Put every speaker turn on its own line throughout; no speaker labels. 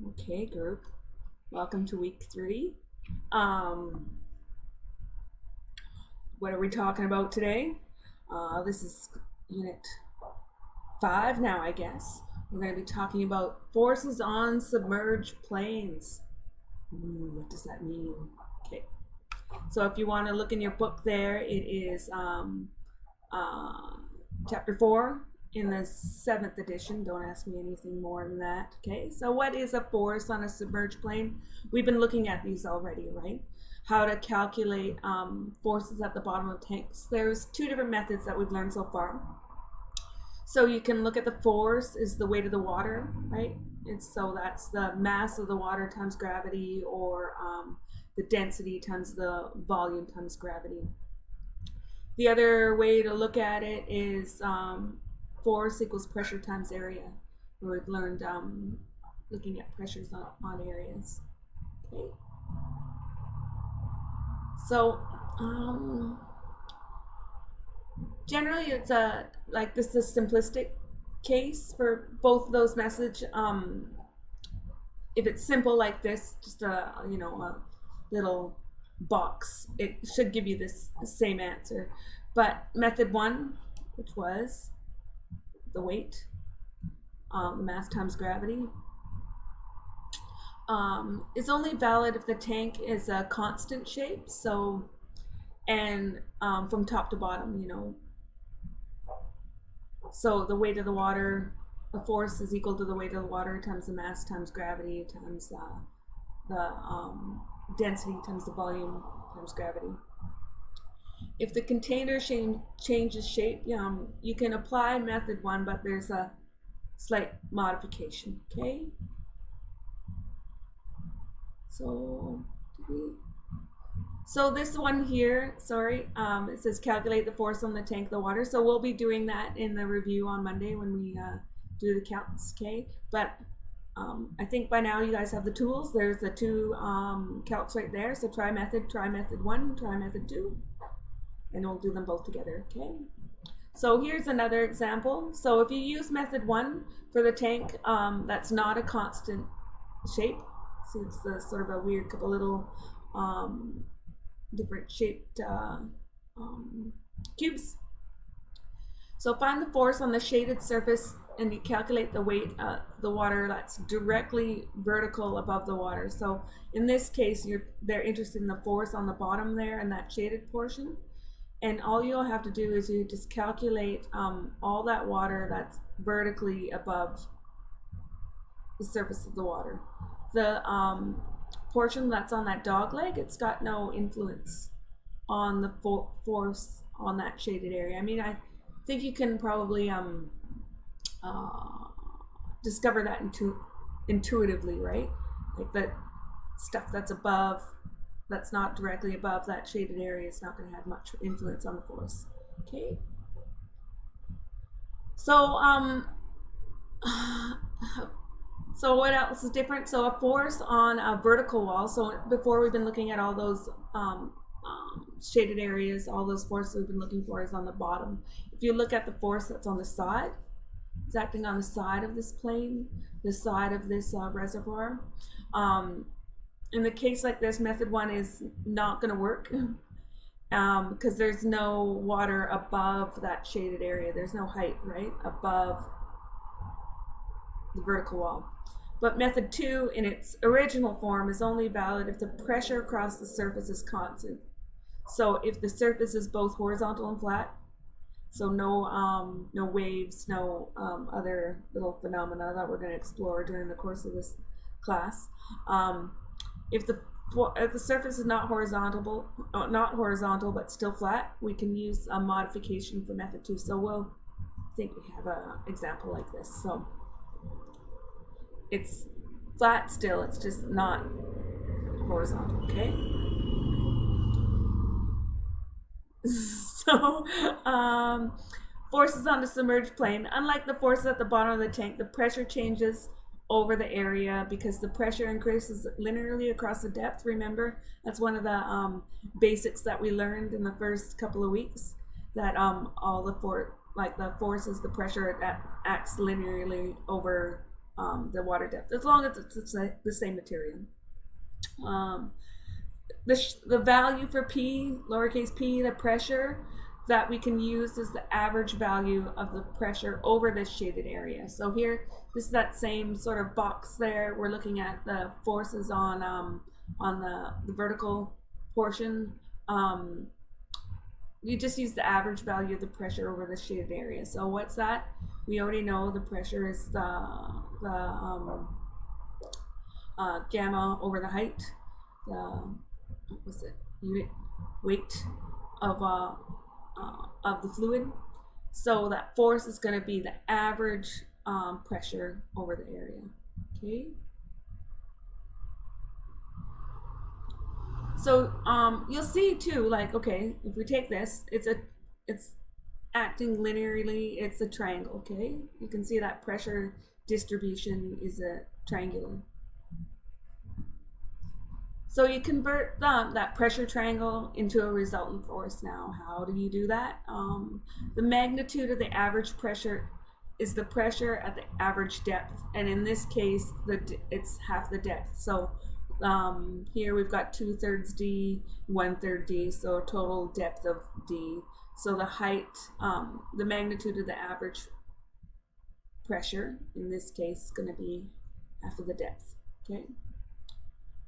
Okay, group. Welcome to week 3. What are we talking about today? This is unit 5 now, I guess. We're going to be talking about forces on submerged planes. What does that mean? Okay. So if you want to look in your book there, it is chapter 4 in the 7th edition. Don't ask me anything more than that. Okay, so what is a force on a submerged plane? We've been looking at these already, right? How to calculate forces at the bottom of tanks. There's 2 different methods that we've learned so far. So you can look at the force is the weight of the water, right? And so that's the mass of the water times gravity, or the density times the volume times gravity. The other way to look at it is force equals pressure times area, where we've learned looking at pressures on areas. Okay. So generally it's this is a simplistic case for both of those methods. If it's simple like this, just a little box, it should give you this same answer. But method 1, which was the weight, the mass times gravity, is only valid if the tank is a constant shape. So, and from top to bottom, So the weight of the water, the force is equal to the weight of the water times the mass times gravity times the density times the volume times gravity. If the container changes shape, you can apply method 1, but there's a slight modification. Okay. So this one here, it says calculate the force on the tank of the water. So we'll be doing that in the review on Monday when we do the counts. Okay, but I think by now you guys have the tools. There's the 2 calcs right there. So try method 1, try method 2, and we'll do them both together. Okay. So here's another example. So if you use method 1 for the tank that's not a constant shape, see it's the sort of a weird couple little different shaped cubes. So find the force on the shaded surface and you calculate the weight of the water that's directly vertical above the water. So in this case, they're interested in the force on the bottom there and that shaded portion. And all you'll have to do is you just calculate all that water that's vertically above the surface of the water. The portion that's on that dog leg, it's got no influence on the force on that shaded area. I mean, I think you can probably discover that intuitively, right? Like that stuff that's above, that's not directly above that shaded area, is not going to have much influence on the force. Okay. So so what else is different? So a force on a vertical wall. So before we've been looking at all those shaded areas, all those forces we've been looking for is on the bottom. If you look at the force that's on the side, it's acting on the side of this plane, the side of this reservoir. In the case like this, method 1 is not going to work because there's no water above that shaded area. There's no height, right, above the vertical wall. But method 2 in its original form is only valid if the pressure across the surface is constant. So if the surface is both horizontal and flat, so no waves, no other little phenomena that we're going to explore during the course of this class. If the surface is not horizontal but still flat, we can use a modification for method 2. So we'll think we have an example like this. So it's flat still, it's just not horizontal. Okay. So forces on the submerged plane, unlike the forces at the bottom of the tank, the pressure changes over the area because the pressure increases linearly across the depth. Remember, that's one of the basics that we learned in the first couple of weeks, that all the force is the pressure that acts linearly over the water depth, as long as it's the same material. The value for P, lowercase p, the pressure that we can use is the average value of the pressure over this shaded area. So here, this is that same sort of box there. We're looking at the forces on the vertical portion. You just use the average value of the pressure over the shaded area. So what's that? We already know the pressure is the gamma over the height. What was it? Unit weight of the fluid. So that force is going to be the average pressure over the area. Okay. So you'll see too, like, okay, if we take this, it's acting linearly. It's a triangle. Okay, you can see that pressure distribution is a triangular. So you convert that pressure triangle into a resultant force now. How do you do that? The magnitude of the average pressure is the pressure at the average depth. And in this case, it's half the depth. So here we've got 2/3 D, 1/3 D, so a total depth of D. So the height, the magnitude of the average pressure, in this case, is going to be half of the depth. Okay.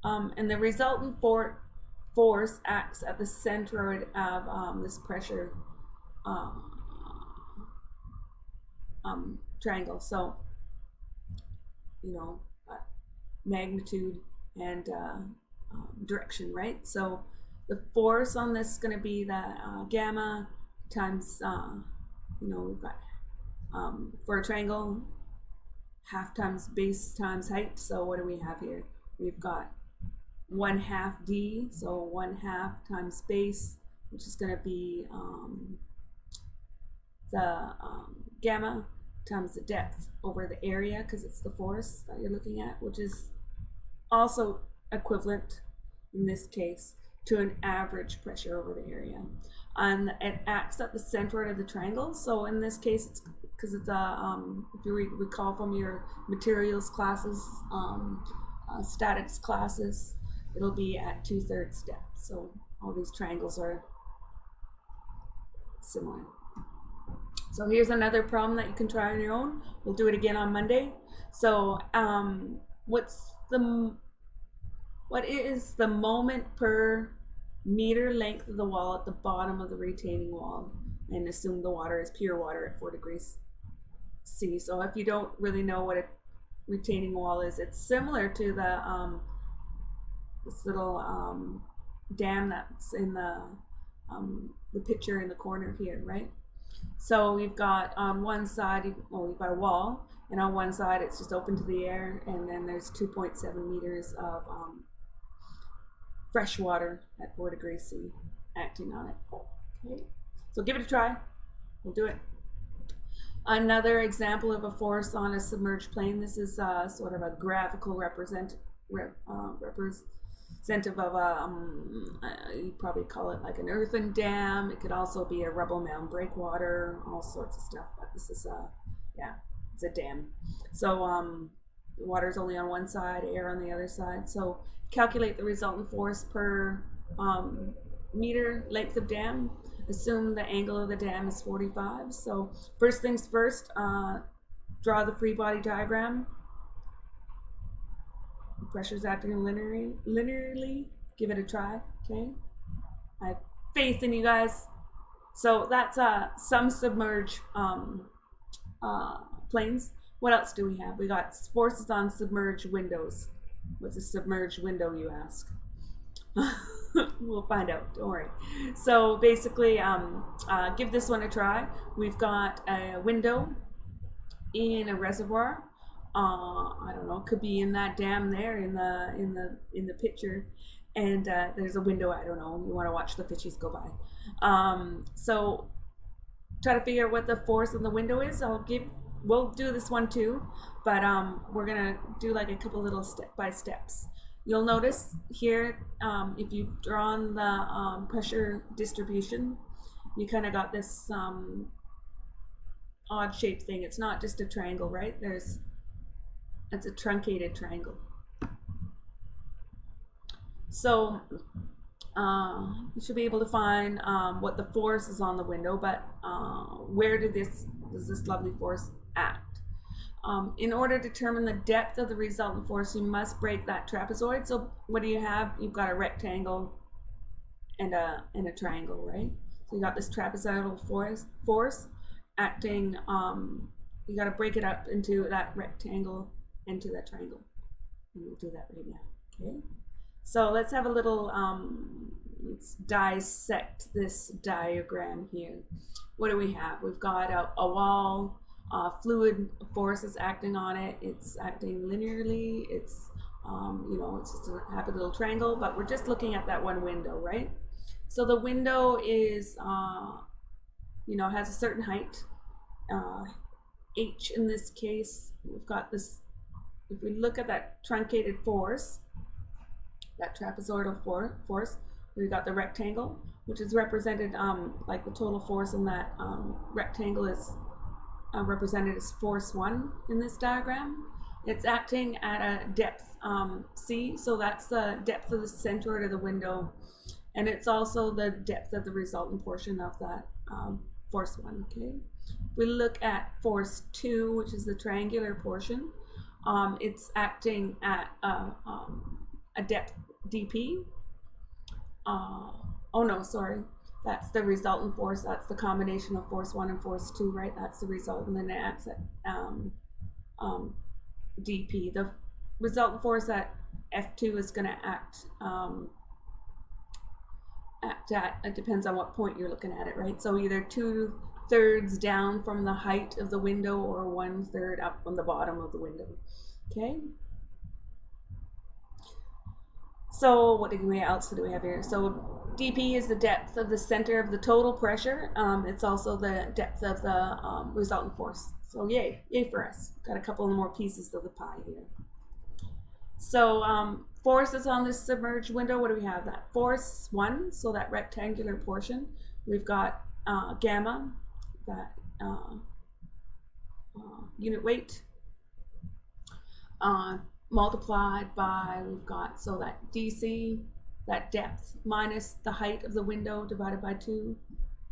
And the resultant force acts at the centroid of this pressure triangle. So, you know, magnitude and direction, right? So the force on this is going to be the gamma times, you know, we've got for a triangle, half times base times height. So what do we have here? We've got 1/2 D, so 1/2 times base, which is going to be the gamma times the depth over the area, because it's the force that you're looking at, which is also equivalent in this case to an average pressure over the area. And it acts at the centroid of the triangle. So in this case, it's because it's if you recall from your materials classes, statics classes, it'll be at 2/3 depth. So all these triangles are similar. So here's another problem that you can try on your own. We'll do it again on Monday. So what is the moment per meter length of the wall at the bottom of the retaining wall? And assume the water is pure water at 4 degrees C. So if you don't really know what a retaining wall is, it's similar to the this little dam that's in the picture in the corner here, right? So we've got on one side, well, we've got a wall, and on one side it's just open to the air, and then there's 2.7 meters of fresh water at 4 degrees C acting on it. Okay, so give it a try. We'll do it. Another example of a force on a submerged plane. This is sort of a graphical representative of you probably call it like an earthen dam. It could also be a rubble mound breakwater, all sorts of stuff. But this is it's a dam. So the water's only on one side, air on the other side. So calculate the resultant force per meter length of dam. Assume the angle of the dam is 45. So first things first, draw the free body diagram. Pressure's acting linearly. Give it a try, okay? I have faith in you guys. So that's some submerged planes. What else do we have? We got forces on submerged windows. What's a submerged window, you ask? We'll find out, don't worry. So basically, give this one a try. We've got a window in a reservoir. I don't know, could be in that dam there in the picture, and there's a window. I don't know. You want to watch the fishies go by. So try to figure out what the force on the window is. We'll do this one too, but we're gonna do like a couple little step by steps. You'll notice here, if you've drawn the pressure distribution, you kind of got this odd shaped thing. It's not just a triangle, right? There's It's a truncated triangle. So you should be able to find what the force is on the window, but where does this lovely force act? In order to determine the depth of the resultant force, you must break that trapezoid. So what do you have? You've got a rectangle and a triangle, right? So you got this trapezoidal force acting. You got to break it up into that rectangle into that triangle, and we'll do that right now. Okay. So let's have a little. Let's dissect this diagram here. What do we have? We've got a wall. Fluid force is acting on it. It's acting linearly. It's it's just a happy little triangle, but we're just looking at that one window, right? So the window is has a certain height, h in this case. We've got this. If we look at that truncated force, that trapezoidal force, we've got the rectangle, which is represented like the total force in that rectangle is represented as force 1 in this diagram. It's acting at a depth c, so that's the depth of the centroid of the window, and it's also the depth of the resultant portion of that force 1. Okay. If we look at force 2, which is the triangular portion, it's acting at a depth dp. Oh no, sorry. That's the resultant force. That's the combination of force 1 and force 2, right? That's the resultant, and then it acts at dp. The resultant force at F2 is going to act at, it depends on what point you're looking at it, right? So either 2/3 down from the height of the window or 1/3 up from the bottom of the window. Okay. So what else do we have here? So dP is the depth of the center of the total pressure. It's also the depth of the resultant force. So yay for us. Got a couple more pieces of the pie here. So forces on this submerged window, what do we have? That force 1, so that rectangular portion. We've got gamma, that unit weight, multiplied by, we've got, so that dc, that depth, minus the height of the window divided by 2,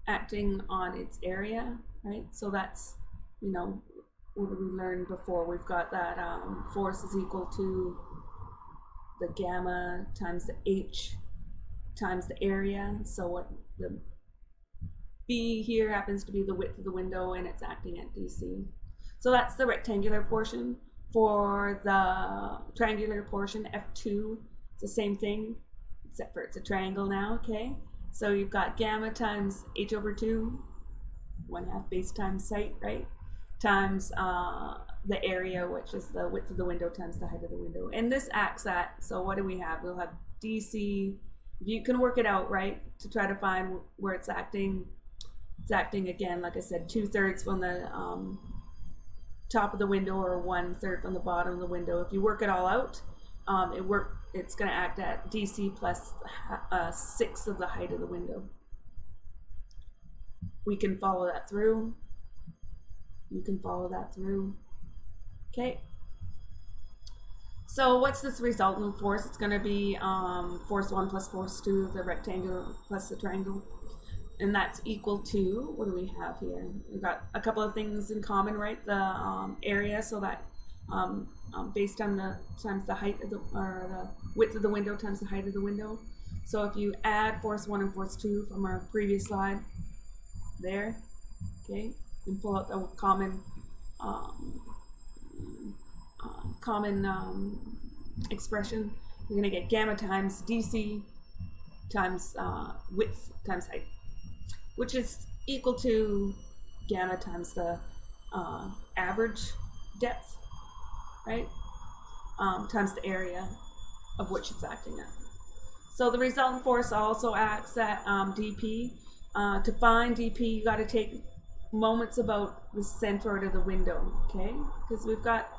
acting on its area, right? So that's, what did we learn before? We've got that force is equal to the gamma times the h times the area. So what the b here happens to be the width of the window, and it's acting at dc. So that's the rectangular portion. For the triangular portion, F2, it's the same thing, except for it's a triangle now, okay? So you've got gamma times h/2, 1/2 base times height, right? Times the area, which is the width of the window times the height of the window. And this acts at, so what do we have? We'll have dc, you can work it out, right? To try to find where it's acting. It's acting again, like I said, 2/3 from the top of the window or 1/3 from the bottom of the window. If you work it all out, it's going to act at dc plus 6 of the height of the window. We can follow that through. You can follow that through. Okay. So what's this resultant force? It's going to be force 1 plus force 2, the rectangle plus the triangle. And that's equal to, what do we have here? We've got a couple of things in common, right? The area, so that based on the times the height of the, or the width of the window times the height of the window. So if you add force 1 and force 2 from our previous slide, there, okay, and pull out the common expression, you're going to get gamma times dc times width times height, which is equal to gamma times the average depth, right? Times the area of which it's acting at. So the resultant force also acts at dP. To find dP, you got to take moments about the centroid of the window, okay? Because we've got,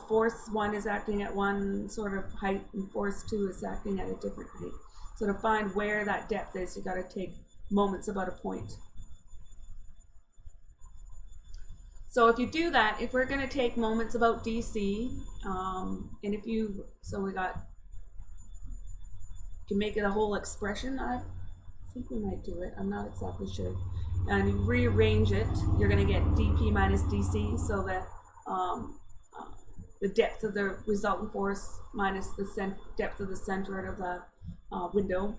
force 1 is acting at one sort of height, and force 2 is acting at a different height. So to find where that depth is, you got to take moments about a point. So if you do that, if we're going to take moments about DC, and if you, so we got, you can make it a whole expression. I think we might do it. I'm not exactly sure. And you rearrange it, you're going to get dp minus dc, so that the depth of the resultant force minus the depth of the centroid of the window.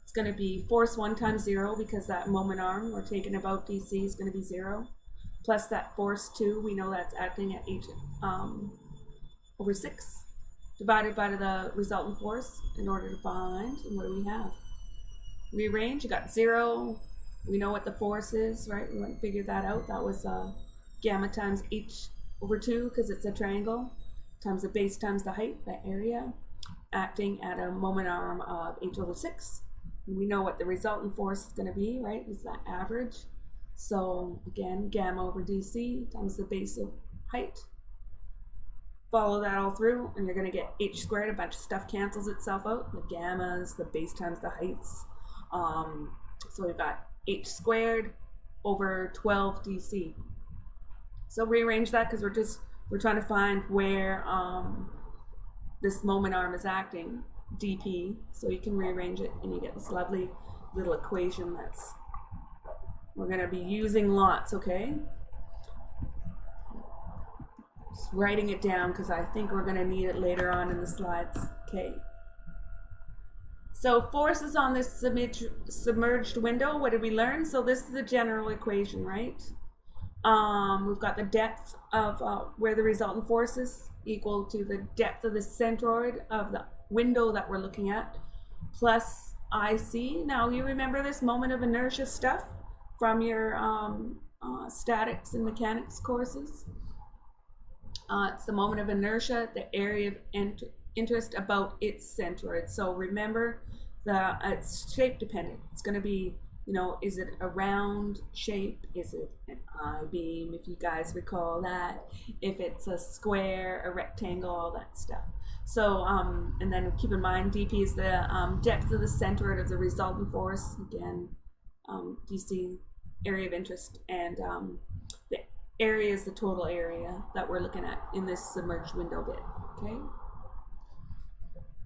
It's going to be force 1 times 0, because that moment arm we're taking about dc is going to be 0, plus that force 2, we know that's acting at h over 6, divided by the resultant force in order to find, and what do we have? Rearrange, you got 0, we know what the force is, right? We went and figured that out. That was gamma times h over 2, because it's a triangle, times the base times the height, that area, acting at a moment arm of h over 6. And we know what the resultant force is going to be, right? It's that average. So again, gamma over dc times the base of height. Follow that all through, and you're going to get h squared. A bunch of stuff cancels itself out. The gammas, the base times the heights. So we've got h squared over 12 dc. So rearrange that, because we're trying to find where this moment arm is acting, dp. So you can rearrange it, and you get this lovely little equation that's we're going to be using lots, okay? Just writing it down, because I think we're going to need it later on in the slides, okay? So forces on this submerged window, what did we learn? So this is the general equation, right? We've got the depth of where the resultant force is equal to the depth of the centroid of the window that we're looking at, plus IC. Now you remember this moment of inertia stuff from your statics and mechanics courses. It's the moment of inertia, the area of interest about its centroid. So remember, it's shape dependent. It's going to be, you know, is it a round shape? Is it an I-beam, if you guys recall that? If it's a square, a rectangle, all that stuff. So, and then keep in mind, dp is the depth of the centroid of the resultant force. Again, DC, area of interest, and the area is the total area that we're looking at in this submerged window bit, okay?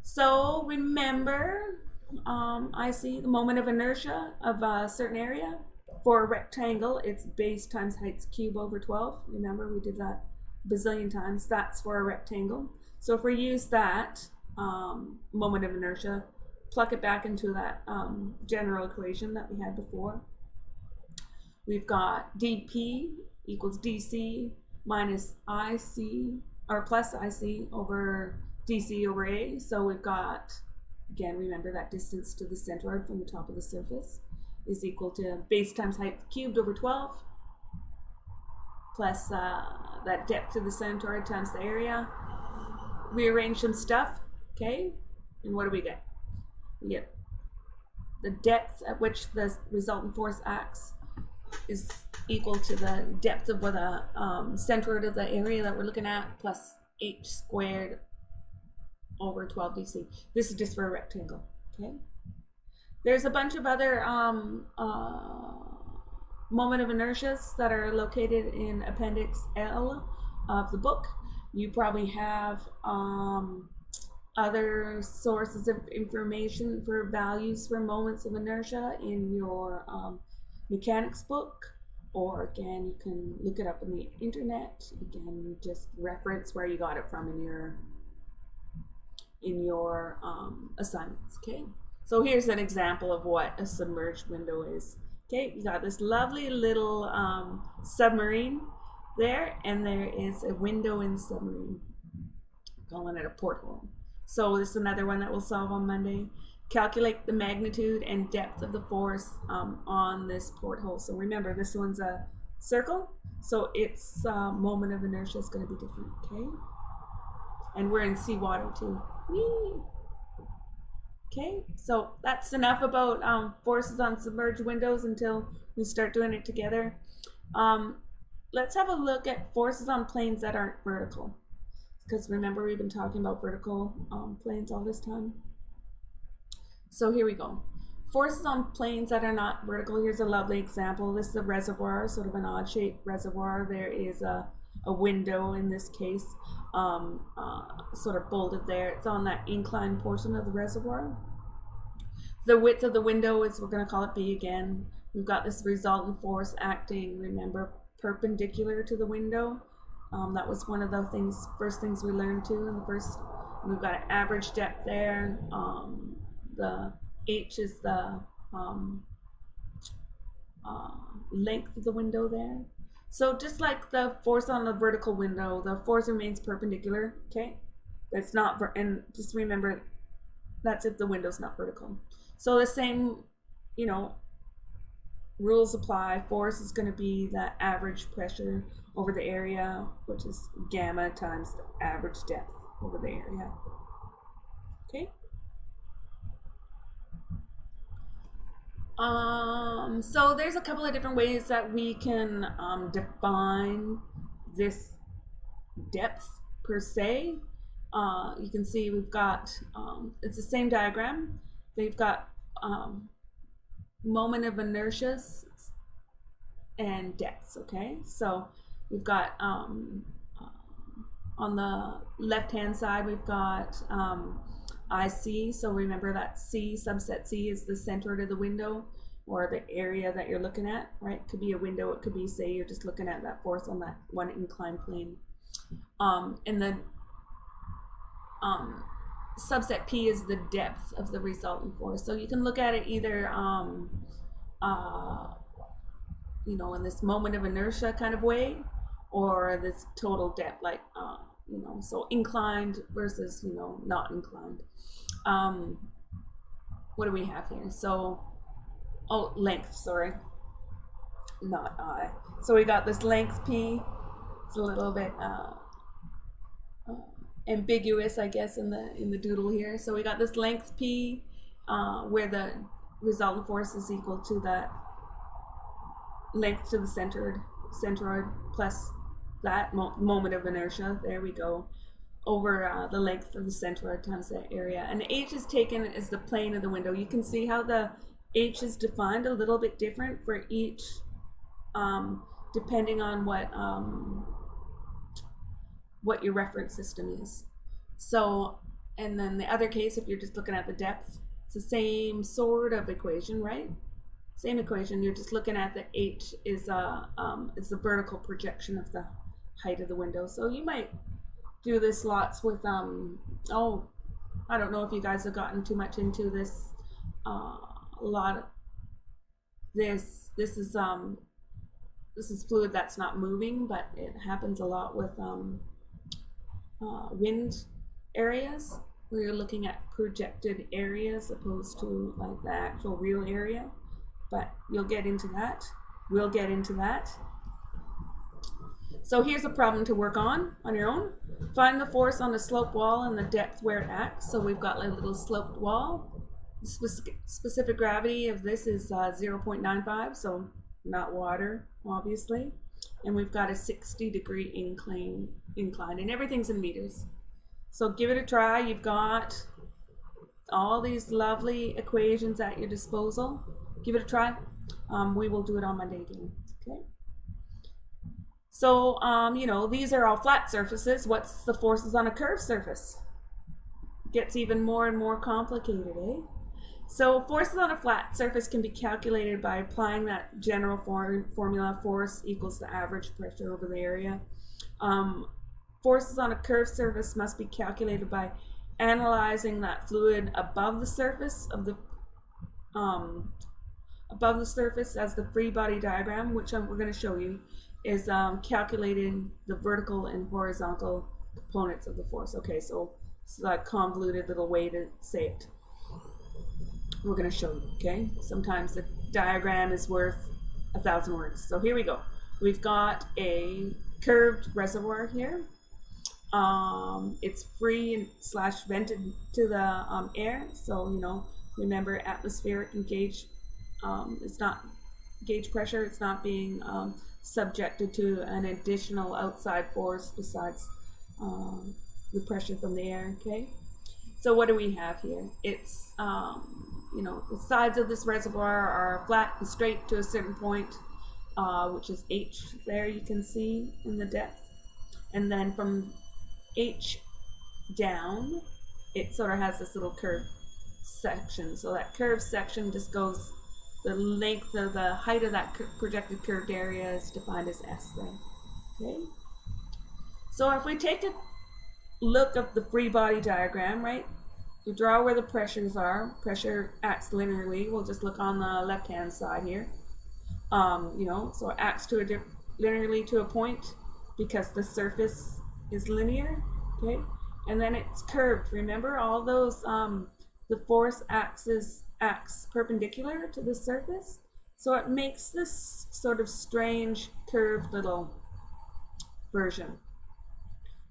So remember, I see the moment of inertia of a certain area. For a rectangle, it's base times height cube over 12. Remember, we did that a bazillion times. That's for a rectangle. So if we use that moment of inertia, pluck it back into that general equation that we had before. We've got dp equals dc minus ic, or plus ic over dc over a. So we've got, again, remember that distance to the centroid from the top of the surface is equal to base times height cubed over 12, plus that depth to the centroid times the area. Rearrange some stuff, okay? And what do we get? We get the depth at which the resultant force acts is equal to the depth of where the centroid of the area that we're looking at, plus h squared over 12 dc. This is just for a rectangle, okay? There's a bunch of other moment of inertias that are located in Appendix L of the book. You probably have other sources of information for values for moments of inertia in your mechanics book, or again, you can look it up on the internet. Again, just reference where you got it from in your assignments, okay? So here's an example of what a submerged window is. Okay, you got this lovely little submarine there, and there is a window in the submarine. I'm calling it a porthole. So this is another one that we'll solve on Monday. Calculate the magnitude and depth of the force on this porthole. So remember, this one's a circle, so its moment of inertia is going to be different, okay? And we're in seawater too. Whee! Okay, so that's enough about forces on submerged windows until we start doing it together. Let's have a look at forces on planes that aren't vertical, because remember, we've been talking about vertical planes all this time. So here we go. Forces on planes that are not vertical. Here's a lovely example. This is a reservoir, sort of an odd-shaped reservoir. There is a window in this case, sort of bolded there. It's on that inclined portion of the reservoir. The width of the window is, we're going to call it B again. We've got this resultant force acting, remember, perpendicular to the window. That was one of the first things we learned too in the first. We've got an average depth there. The H is the length of the window there. So just like the force on the vertical window, the force remains perpendicular, okay? But it's not, and just remember, that's if the window's not vertical. So the same, you know, rules apply. Force is going to be the average pressure over the area, which is gamma times the average depth over the area, okay? So there's a couple of different ways that we can define this depth per se. You can see we've got, it's the same diagram. They've got moment of inertia and depths, okay? So we've got, on the left-hand side, we've got IC, so remember that C, subset C, is the center of the window or the area that you're looking at, right? It could be a window, it could be, say, you're just looking at that force on that one inclined plane. And then subset P is the depth of the resultant force. So you can look at it either, you know, in this moment of inertia kind of way, or this total depth, like, you know, so inclined versus, you know, not inclined. What do we have here? So, oh, length, sorry, not I. So we got this length P. It's a little bit ambiguous, I guess, in the doodle here. So we got this length P, where the resultant force is equal to that length to the centroid plus that moment of inertia. There we go, over the length of the centroid times that area. And H is taken as the plane of the window. You can see how the H is defined a little bit different for each, depending on what your reference system is. So, and then the other case, if you're just looking at the depth, it's the same sort of equation, right? Same equation. You're just looking at the H is the vertical projection of the height of the window. So you might do this lots with oh, I don't know if you guys have gotten too much into this. A lot of this is fluid that's not moving, but it happens a lot with wind areas, where you're looking at projected areas opposed to like the actual real area. But you'll get into that. We'll get into that. So here's a problem to work on your own. Find the force on the sloped wall and the depth where it acts. So we've got a little sloped wall. The specific gravity of this is 0.95, so not water, obviously. And we've got a 60-degree incline, and everything's in meters. So give it a try. You've got all these lovely equations at your disposal. Give it a try. We will do it on Monday again, okay? So, you know, these are all flat surfaces. What's the forces on a curved surface? Gets even more and more complicated, eh? So forces on a flat surface can be calculated by applying that general formula, force equals the average pressure over the area. Forces on a curved surface must be calculated by analyzing that fluid above the surface of the as the free body diagram, which we're going to show you, is calculating the vertical and horizontal components of the force. Okay, so it's that convoluted little way to say it. We're going to show you, okay? Sometimes the diagram is worth 1,000 words. So here we go. We've got a curved reservoir here. It's free and / vented to the air. So, you know, remember atmospheric and gauge, it's not gauge pressure. It's not being subjected to an additional outside force besides the pressure from the air, okay? So what do we have here? It's you know, the sides of this reservoir are flat and straight to a certain point, which is H there you can see in the depth. And then from H down, it sort of has this little curved section. So that curved section just goes, the length of the height of that projected curved area is defined as S there. Okay. So if we take a look at the free body diagram, right? We draw where the pressures are. Pressure acts linearly. We'll just look on the left-hand side here. You know, so it acts linearly to a point because the surface is linear, okay? And then it's curved. Remember, all those, the force acts perpendicular to the surface. So it makes this sort of strange curved little version.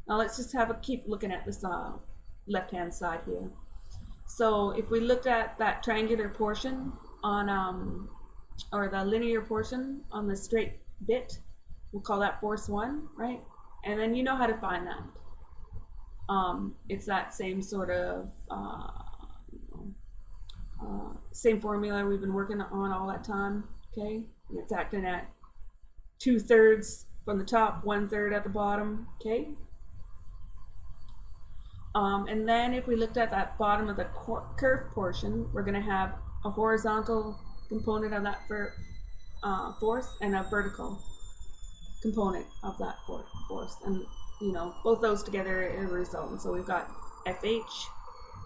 Now let's just keep looking at this left-hand side here. So if we looked at that triangular portion on, or the linear portion on the straight bit, we'll call that force 1, right? And then you know how to find that. It's that same sort of, same formula we've been working on all that time, okay? And it's acting at 2/3 from the top, 1/3 at the bottom, okay? And then if we looked at that bottom of the curved portion, we're going to have a horizontal component of that force and a vertical component of that force. And, you know, both those together are a result. So we've got FH,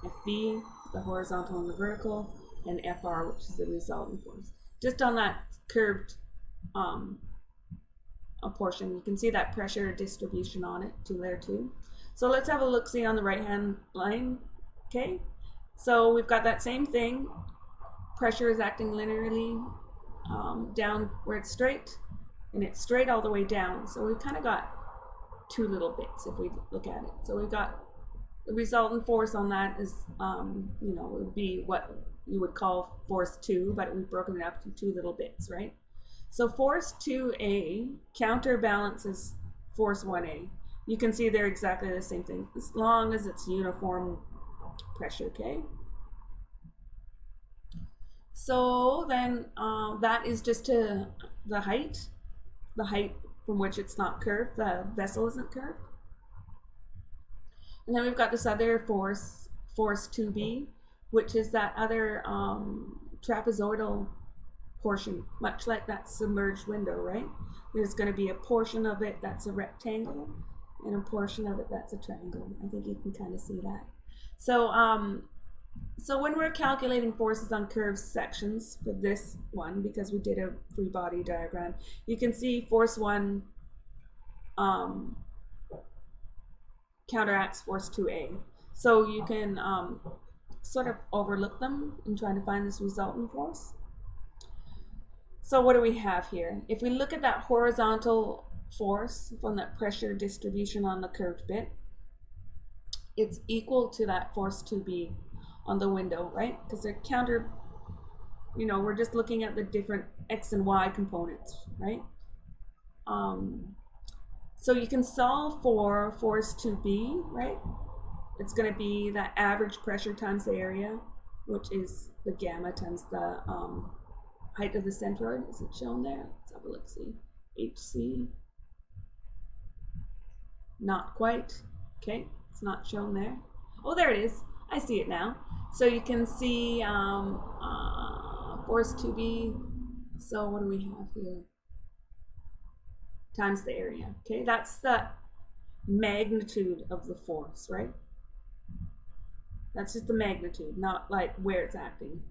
FB, the horizontal and the vertical, and FR, which is the resultant force. Just on that curved portion, you can see that pressure distribution on it there too. So let's have a look-see on the right-hand line, okay? So we've got that same thing. Pressure is acting linearly down where it's straight, and it's straight all the way down. So we've kind of got two little bits if we look at it. So we've got the resultant force on that is, you know, it would be what you would call force 2, but we've broken it up to two little bits, right? So force 2A counterbalances force 1A. You can see they're exactly the same thing, as long as it's uniform pressure, okay? So then that is just to the height from which it's not curved, the vessel isn't curved. And then we've got this other force 2B, which is that other trapezoidal portion, much like that submerged window, right? There's going to be a portion of it that's a rectangle, and a portion of it that's a triangle. I think you can kind of see that. So, so when we're calculating forces on curved sections for this one, because we did a free body diagram, you can see force 1 counteracts force 2A. So you can sort of overlook them in trying to find this resultant force. So what do we have here? If we look at that horizontal force from that pressure distribution on the curved bit, it's equal to that force 2B on the window, right? Because they're counter, you know, we're just looking at the different X and Y components, right? So you can solve for force 2B, right? It's going to be that average pressure times the area, which is the gamma times the height of the centroid. Is it shown there? Let's have a look, see. HC. Not quite. Okay, it's not shown there. Oh, there it is. I see it now. So you can see force 2B. So what do we have here? Times the area. Okay, that's the magnitude of the force, right? That's just the magnitude, not like where it's acting.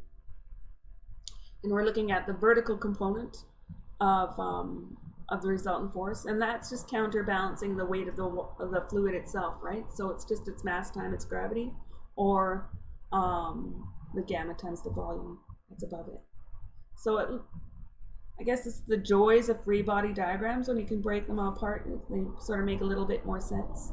And we're looking at the vertical component of the resultant force, and that's just counterbalancing the weight of the fluid itself, right? So it's just its mass times its gravity, or the gamma times the volume that's above it. So I guess it's the joys of free body diagrams when you can break them all apart. They sort of make a little bit more sense.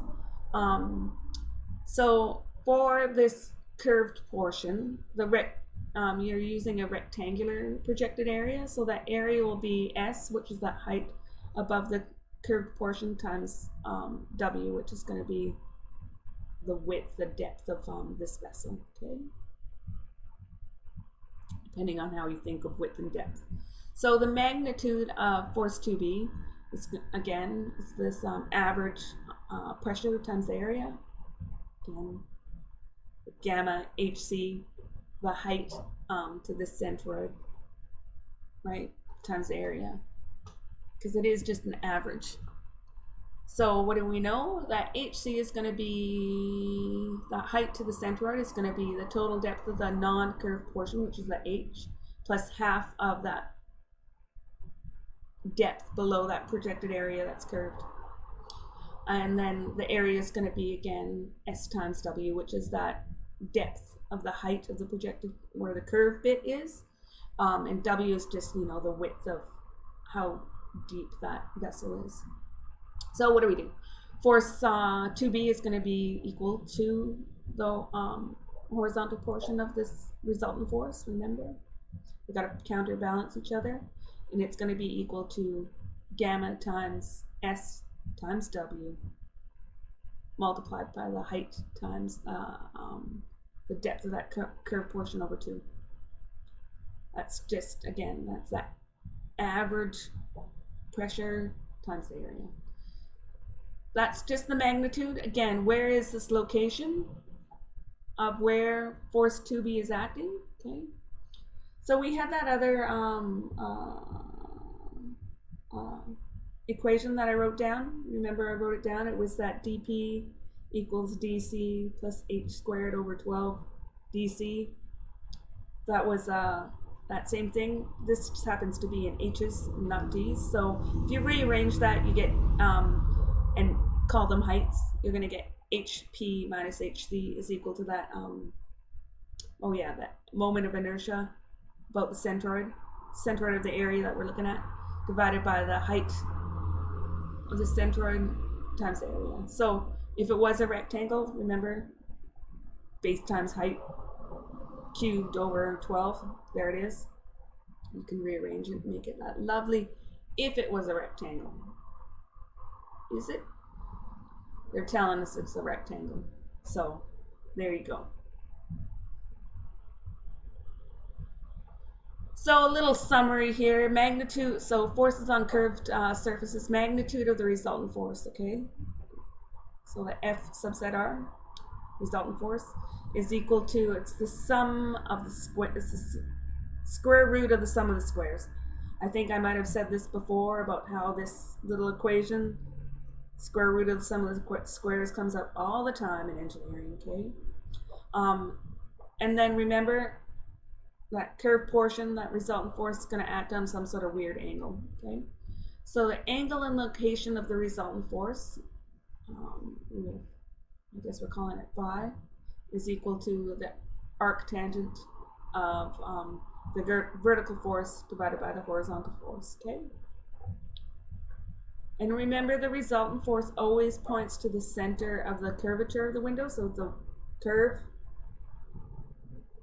So for this curved portion, you're using a rectangular projected area, so that area will be S, which is that height above the curved portion, times W, which is going to be the width, the depth of this vessel. Okay. depending on how you think of width and depth. So the magnitude of force 2B is, again, is this average pressure times the area. Again, gamma HC, the height to this centroid, right, times the area, because it is just an average. So what do we know? That HC is going to be, the height to the centroid is going to be the total depth of the non-curved portion, which is the H, plus half of that depth below that projected area that's curved. And then the area is going to be, again, S times W, which is that depth of the height of the projected, where the curved bit is. And W is just, you know, the width of how deep that vessel is. So what do we do? Force 2B is going to be equal to the horizontal portion of this resultant force, remember? We've got to counterbalance each other. And it's going to be equal to gamma times S times W multiplied by the height times the depth of that curved portion over 2. That's just, again, that's that average pressure times the area. That's just the magnitude. Again, where is this location of where force 2B is acting? Okay. So we had that other equation that I wrote down. Remember, I wrote it down. It was that dP equals dC plus h squared over 12 dC. That was that same thing. This just happens to be in h's, not d's. So if you rearrange that, you get and call them heights, you're going to get hp minus hc is equal to that that moment of inertia about the centroid of the area that we're looking at, divided by the height of the centroid times the area. So if it was a rectangle, remember, base times height cubed over 12, there it is. You can rearrange it and make it that lovely. If it was a rectangle, is it? They're telling us it's a rectangle. So there you go. So a little summary here. Magnitude, so forces on curved surfaces, magnitude of the resultant force, okay? So the F subset R, resultant force, is equal to, it's the sum of the square, it's the square root of the sum of the squares. I think I might have said this before about how this little equation, square root of the sum of the squares, comes up all the time in engineering, okay? And then remember, that curved portion, that resultant force, is going to act on some sort of weird angle, okay? So the angle and location of the resultant force, I guess we're calling it phi, is equal to the arctangent of the vertical force divided by the horizontal force, okay? And remember, the resultant force always points to the center of the curvature of the window, so the curve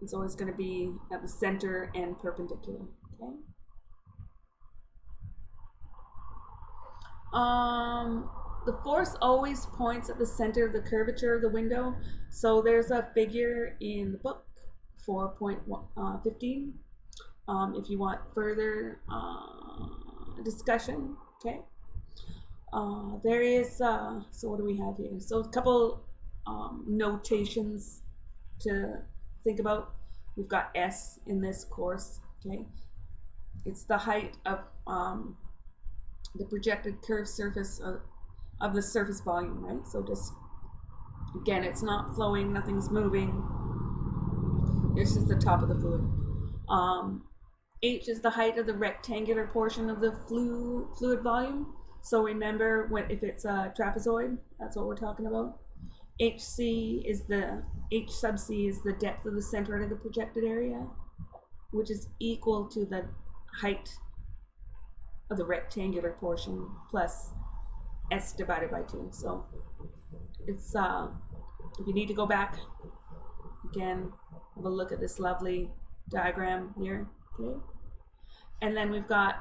is always going to be at the center and perpendicular, okay? The force always points at the center of the curvature of the window. So there's a figure in the book, 4.15, if you want further discussion, okay? There is, so what do we have here? So a couple notations to think about. We've got S in this course, okay? It's the height of the projected curved surface of the surface volume, right? So just, again, it's not flowing, nothing's moving. This is the top of the fluid. H is the height of the rectangular portion of the fluid volume. So remember, if it's a trapezoid, that's what we're talking about. HC is H sub C is the depth of the centroid of the projected area, which is equal to the height of the rectangular portion plus S divided by 2. So it's, if you need to go back, again, have a look at this lovely diagram here, okay? And then we've got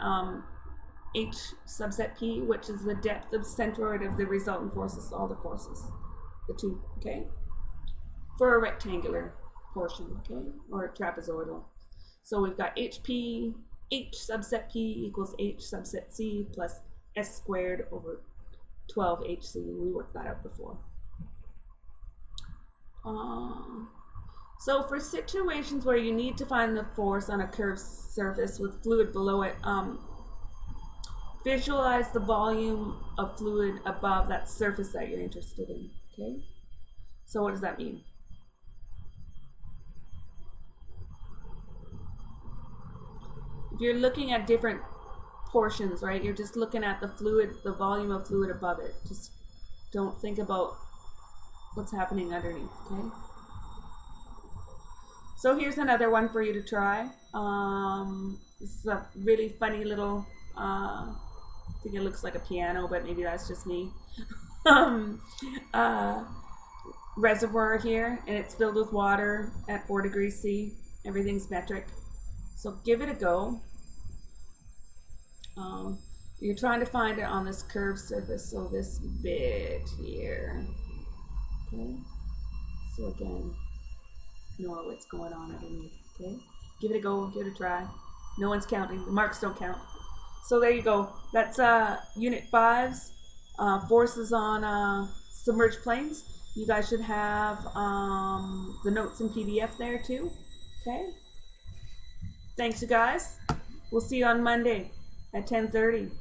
H subset P, which is the depth of centroid of the resultant forces, all the forces, the two, okay? For a rectangular portion, okay? Or a trapezoidal. So we've got HP, H subset P equals H subset C plus S squared over 12HC. We worked that out before. So for situations where you need to find the force on a curved surface with fluid below it, visualize the volume of fluid above that surface that you're interested in, okay? So what does that mean? If you're looking at different portions, right, you're just looking at the fluid, the volume of fluid above it. Just don't think about what's happening underneath, okay? So here's another one for you to try. This is a really funny little, I think it looks like a piano, but maybe that's just me. Reservoir here, and it's filled with water at 4 degrees C. Everything's metric. So give it a go. You're trying to find it on this curved surface, so this bit here. Okay. So again, ignore what's going on underneath. Okay. Give it a go. Give it a try. No one's counting. The marks don't count. So there you go. That's Unit 5's forces on submerged planes. You guys should have the notes in PDF there too. Okay. Thanks, you guys. We'll see you on Monday at 10:30.